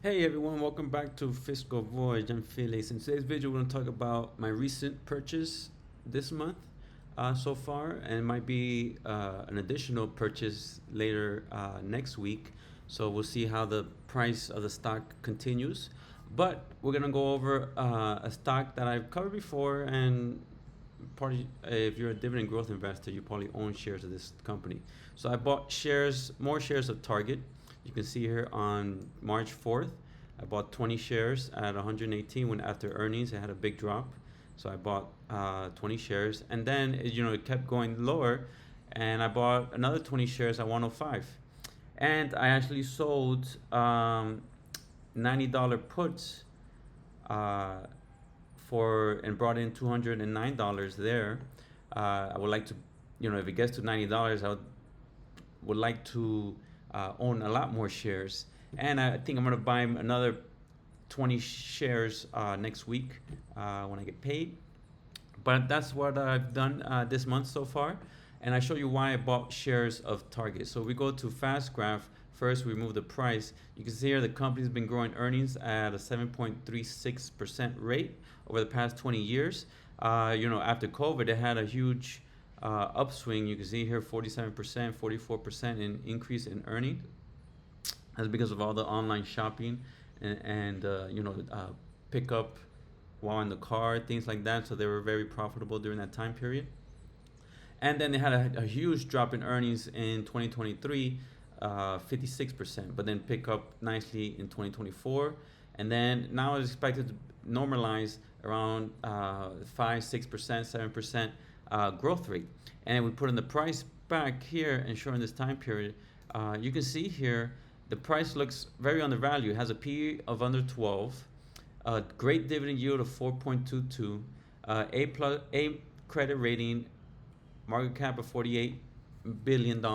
Hey everyone, welcome back to Fiscal Voyage. I'm Felix. In today's video, we're going to talk about my recent purchase this month so far, and it might be an additional purchase later next week. So we'll see how the price of the stock continues. But we're going to go over a stock that I've covered before, and probably if you're a dividend growth investor, you probably own shares of this company. So I bought more shares of Target. You can see here on March 4th, I bought 20 shares at 118 when after earnings it had a big drop. So I bought 20 shares, and then it kept going lower, and I bought another 20 shares at 105. And I actually sold $90 puts uh, and brought in $209 there. I would like to, if it gets to $90, would like to own a lot more shares. And I think I'm going to buy another 20 shares next week when I get paid. But that's what I've done this month so far. And I show you why I bought shares of Target. So we go to Fast Graph. First, we remove the price. You can see here the company's been growing earnings at a 7.36% rate over the past 20 years. After COVID, it had a huge upswing. You can see here 47%, 44% in increase in earnings. That's because of all the online shopping and pick up while in the car, things like that. So they were very profitable during that time period. And then they had a huge drop in earnings in 2023, 56%, but then pick up nicely in 2024. And then now it's expected to normalize around 5, 6%, 7% growth rate. And we put in the price back here and showing this time period. You can see here the price looks very undervalued. It has a PE of under 12, a great dividend yield of 4.22, A credit rating, market cap of $48 billion,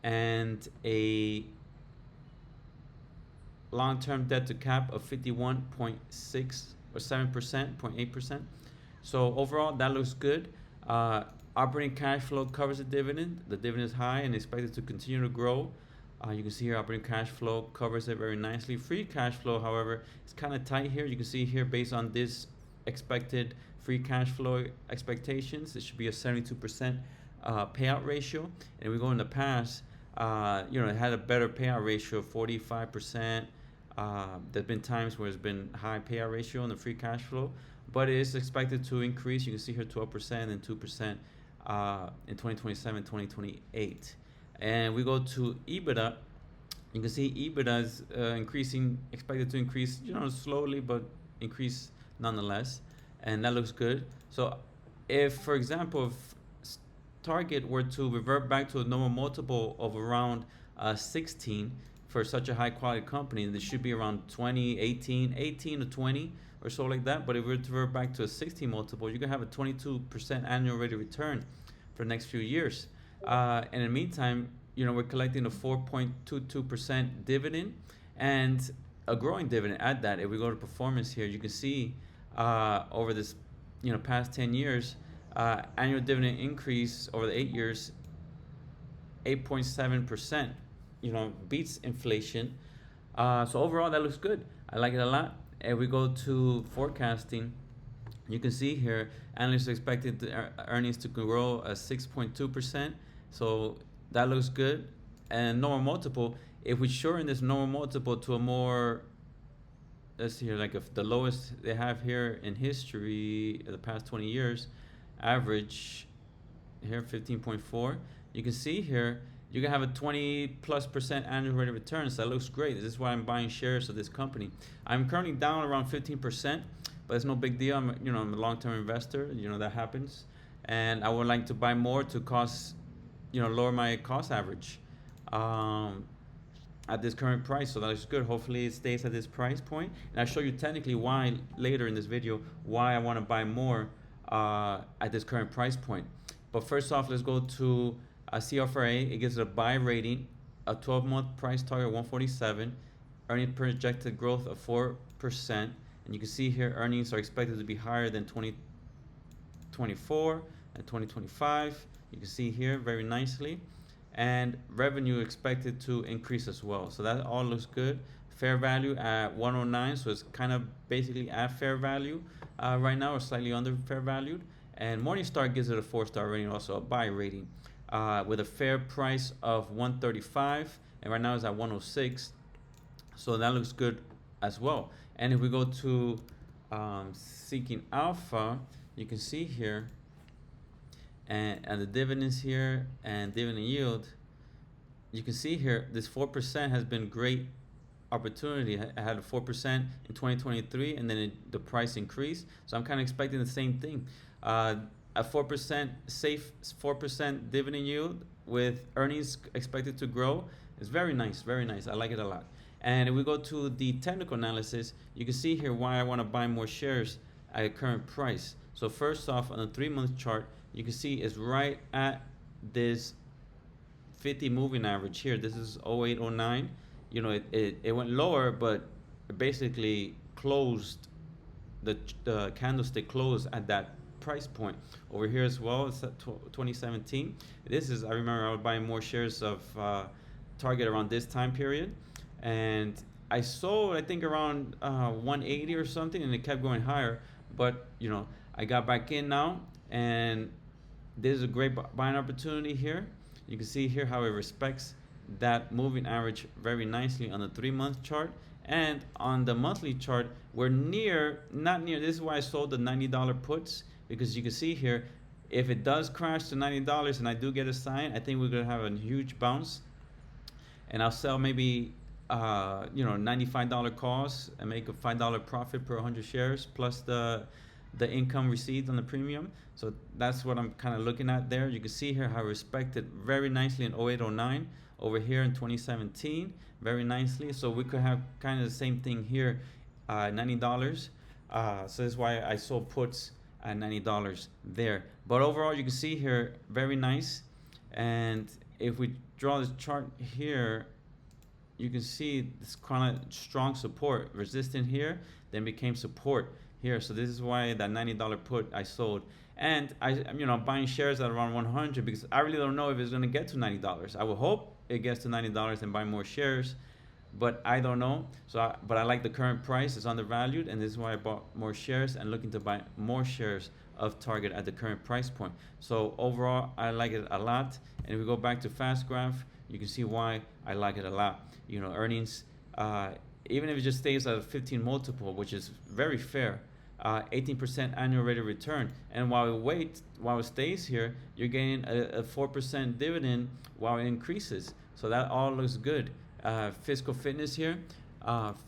and a long-term debt to cap of 51.6 or 7%, 0.8%. So overall, that looks good. Operating cash flow covers the dividend. The dividend is high and expected to continue to grow. You can see here operating cash flow covers it very nicely. Free cash flow, however, is kind of tight here. You can see here based on this expected free cash flow expectations, it should be a 72% payout ratio. And we go in the past, it had a better payout ratio of 45%. There's been times where it's been high payout ratio on the free cash flow, but it is expected to increase. You can see here 12% and 2% in 2027, 2028. And we go to EBITDA. You can see EBITDA is increasing, expected to increase, slowly, but increase nonetheless. And that looks good. So if, for example, if Target were to revert back to a normal multiple of around 16 for such a high quality company, this should be around 20, 18 to 20 or so like that. But if we were to revert back to a 16 multiple, you can have a 22% annual rate of return for the next few years. And in the meantime, we're collecting a 4.22% dividend and a growing dividend at that. If we go to performance here, you can see over this past 10 years, annual dividend increase over the 8 years, 8.7%, beats inflation. So overall, that looks good. I like it a lot. If we go to forecasting, you can see here analysts expected the earnings to grow at 6.2%. So that looks good. And normal multiple, if we shorten this normal multiple to a more, let's see here, like if the lowest they have here in history, the past 20 years, average here 15.4. You can see here you can have a 20+% annual rate of return. So that looks great. This is why I'm buying shares of this company. I'm currently down around 15%, but it's no big deal. I'm a long-term investor. That happens, and I would like to buy more to lower my cost average at this current price. So that looks good. Hopefully it stays at this price point. And I'll show you technically why later in this video, why I want to buy more at this current price point. But first off, let's go to CFRA. It gives it a buy rating, a 12-month price target of 147, earning projected growth of 4%. And you can see here earnings are expected to be higher than 2024 and 2025. You can see here very nicely. And revenue expected to increase as well. So that all looks good. fair value at 109, so it's kind of basically at fair value right now, or slightly under fair valued. And Morningstar gives it a 4-star rating, also a buy rating, with a fair price of 135, and right now it's at 106. So that looks good as well. And if we go to Seeking Alpha, you can see here, and the dividends here and dividend yield, you can see here this 4% has been great opportunity. I had a 4% in 2023, and then the price increased. So I'm kind of expecting the same thing. A 4% safe 4% dividend yield with earnings expected to grow is very nice, very nice. I like it a lot. And if we go to the technical analysis, you can see here why I want to buy more shares at a current price. So first off, on the 3-month chart, you can see it's right at this 50 moving average here. This is 0809. You know, it went lower, but it basically closed, the candlestick closed at that price point. Over here as well, it's at 2017. This is, I remember I was buying more shares of Target around this time period. And I sold, I think, around 180 or something, and it kept going higher. But, you know, I got back in now, and this is a great buying opportunity here. You can see here how it respects that moving average very nicely on the 3-month chart. And on the monthly chart, we're near, not near, this is why I sold the $90 puts, because you can see here, if it does crash to $90 and I do get a sign, I think we're going to have a huge bounce. And I'll sell maybe $95 calls and make a $5 profit per 100 shares plus the income received on the premium. So that's what I'm kind of looking at there. You can see here how I respected very nicely in 0809, over here in 2017 very nicely. So we could have kind of the same thing here, $90. So that's why I sold puts at $90 there. But overall, you can see here very nice. And if we draw this chart here, you can see this kind of strong support, resistance here, then became support here. So this is why that $90 put I sold. And I'm buying shares at around 100 because I really don't know if it's going to get to $90. I will hope it gets to $90 and buy more shares, but I don't know. But I like the current price. It's undervalued, and this is why I bought more shares and looking to buy more shares of Target at the current price point. So overall, I like it a lot. And if we go back to fast graph, you can see why I like it a lot. Earnings, even if it just stays at a 15 multiple, which is very fair, 18% annual rate of return. And while it stays here, you're getting a 4% dividend while it increases. So that all looks good. Fiscal fitness here,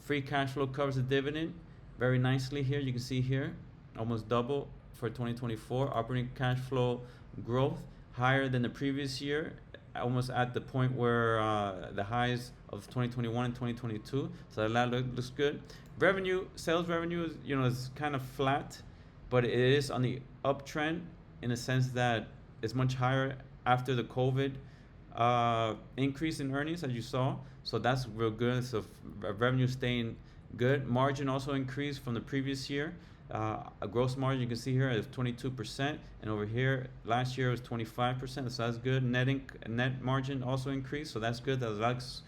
free cash flow covers the dividend very nicely here. You can see here, almost double for 2024. Operating cash flow growth higher than the previous year, almost at the point where the highs of 2021 and 2022. So that looks good. Sales revenue is kind of flat, but it is on the uptrend in the sense that it's much higher after the COVID increase in earnings, as you saw. So that's real good. So revenue staying good. Margin also increased from the previous year. A gross margin you can see here is 22%, and over here last year was 25%. So that's good. Net margin also increased, so that's good. That's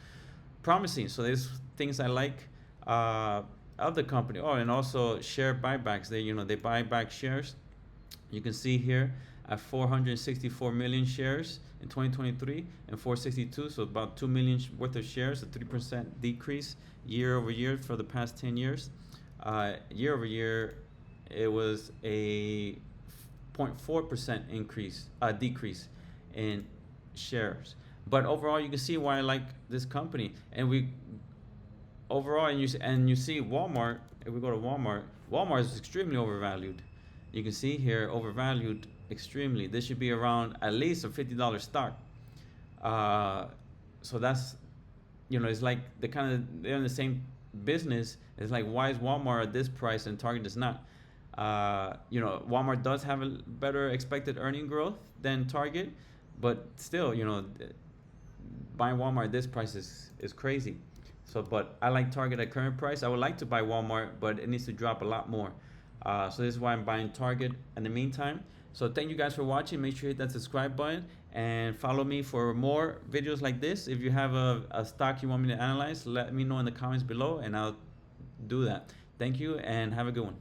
promising. So there's things I like of the company. Oh, and also share buybacks. They buy back shares. You can see here at 464 million shares in 2023 and 462, so about 2 million worth of shares, a 3% decrease year over year for the past 10 years. Year over year, it was a 0.4% decrease in shares. But overall, you can see why I like this company. And you see Walmart. If we go to Walmart is extremely overvalued. You can see here overvalued extremely. This should be around at least a $50 stock. So that's it's like they're in the same business. It's like, why is Walmart at this price and Target is not? Walmart does have a better expected earning growth than Target, but still, buying Walmart at this price is crazy. So, but I like Target at current price. I would like to buy Walmart, but it needs to drop a lot more. So this is why I'm buying Target in the meantime. So thank you guys for watching. Make sure you hit that subscribe button and follow me for more videos like this. If you have a stock you want me to analyze, let me know in the comments below and I'll do that. Thank you and have a good one.